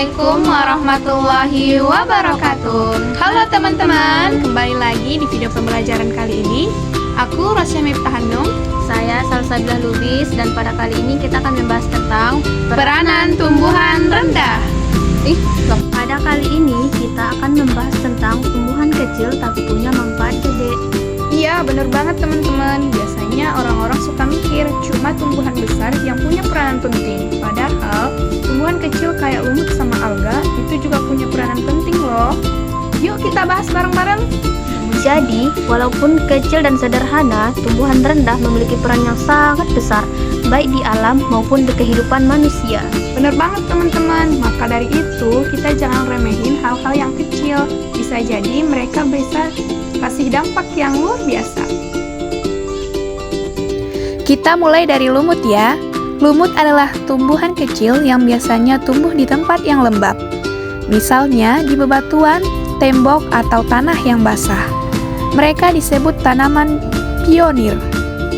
Assalamualaikum warahmatullahi wabarakatuh. Halo teman-teman, kembali lagi di video pembelajaran kali ini. Aku Rosya Miftahanum. Saya Salsabila Lubis, dan pada kali ini kita akan membahas tentang Peranan tumbuhan rendah. Pada kali ini kita akan membahas tentang tumbuhan kecil tapi punya manfaat gede. Iya, bener banget teman-teman. Biasanya orang-orang suka mikir cuma tumbuhan besar yang punya peranan penting. Padahal tumbuhan kecil kayak lumut sama alga itu juga punya peranan penting loh. Yuk kita bahas bareng-bareng. Jadi, walaupun kecil dan sederhana, tumbuhan rendah memiliki peran yang sangat besar, baik di alam maupun di kehidupan manusia. Bener banget teman-teman. Maka dari itu kita jangan remehin hal-hal yang kecil. Bisa jadi mereka bisa kasih dampak yang luar biasa. Kita mulai dari lumut ya. Lumut adalah tumbuhan kecil yang biasanya tumbuh di tempat yang lembab. Misalnya di bebatuan, tembok, atau tanah yang basah. Mereka disebut tanaman pionir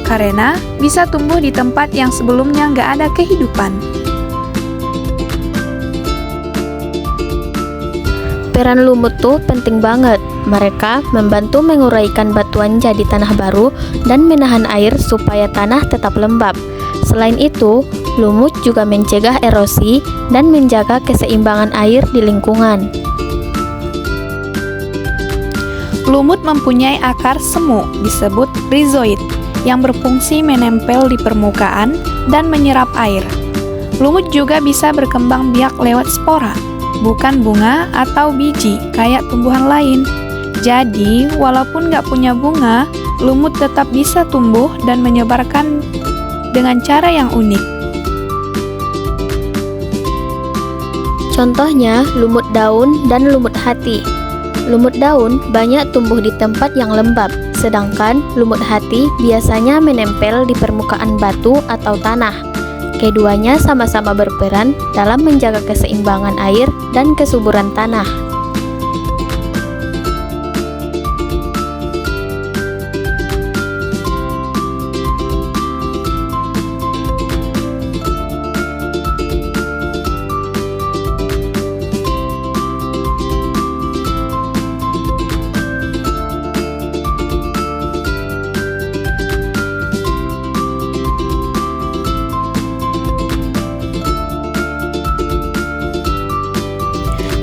karena bisa tumbuh di tempat yang sebelumnya nggak ada kehidupan. Peran lumut tuh penting banget. Mereka membantu menguraikan batuan jadi tanah baru dan menahan air supaya tanah tetap lembab. Selain itu, lumut juga mencegah erosi dan menjaga keseimbangan air di lingkungan. Lumut mempunyai akar semu, disebut rizoid, yang berfungsi menempel di permukaan dan menyerap air. Lumut juga bisa berkembang biak lewat spora, bukan bunga atau biji kayak tumbuhan lain. Jadi, walaupun nggak punya bunga, lumut tetap bisa tumbuh dan menyebarkan dengan cara yang unik. Contohnya, lumut daun dan lumut hati. Lumut daun banyak tumbuh di tempat yang lembab, sedangkan lumut hati biasanya menempel di permukaan batu atau tanah. Keduanya sama-sama berperan dalam menjaga keseimbangan air dan kesuburan tanah.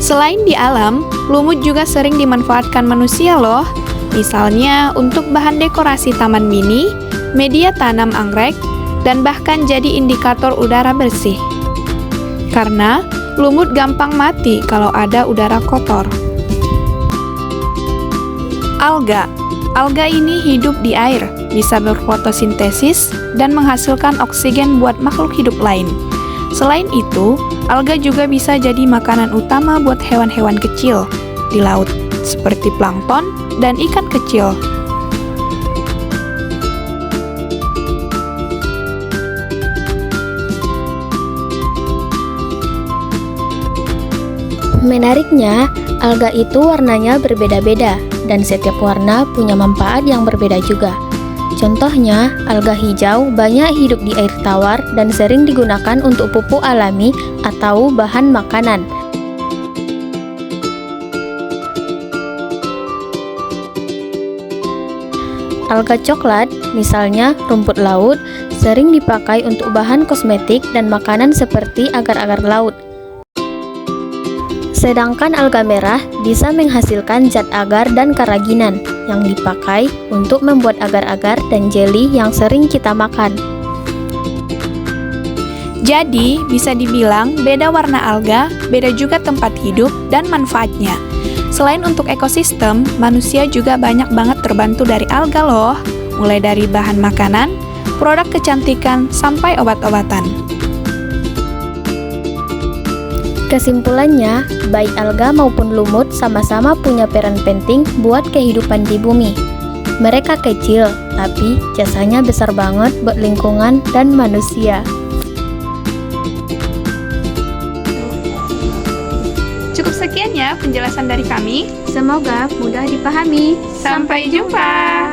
Selain di alam, lumut juga sering dimanfaatkan manusia loh. Misalnya untuk bahan dekorasi taman mini, media tanam anggrek, dan bahkan jadi indikator udara bersih. Karena lumut gampang mati kalau ada udara kotor. Alga. Alga ini hidup di air, bisa berfotosintesis dan menghasilkan oksigen buat makhluk hidup lain. Selain itu, alga juga bisa jadi makanan utama buat hewan-hewan kecil di laut, seperti plankton dan ikan kecil. Menariknya, alga itu warnanya berbeda-beda, dan setiap warna punya manfaat yang berbeda juga. Contohnya, alga hijau banyak hidup di air tawar dan sering digunakan untuk pupuk alami atau bahan makanan. Alga coklat, misalnya rumput laut, sering dipakai untuk bahan kosmetik dan makanan seperti agar-agar laut. Sedangkan alga merah bisa menghasilkan zat agar dan keraginan yang dipakai untuk membuat agar-agar dan jeli yang sering kita makan. Jadi, bisa dibilang beda warna alga, beda juga tempat hidup dan manfaatnya. Selain untuk ekosistem, manusia juga banyak banget terbantu dari alga loh, mulai dari bahan makanan, produk kecantikan, sampai obat-obatan. Kesimpulannya, baik alga maupun lumut sama-sama punya peran penting buat kehidupan di bumi. Mereka kecil, tapi jasanya besar banget buat lingkungan dan manusia. Cukup sekian ya penjelasan dari kami. Semoga mudah dipahami. Sampai jumpa.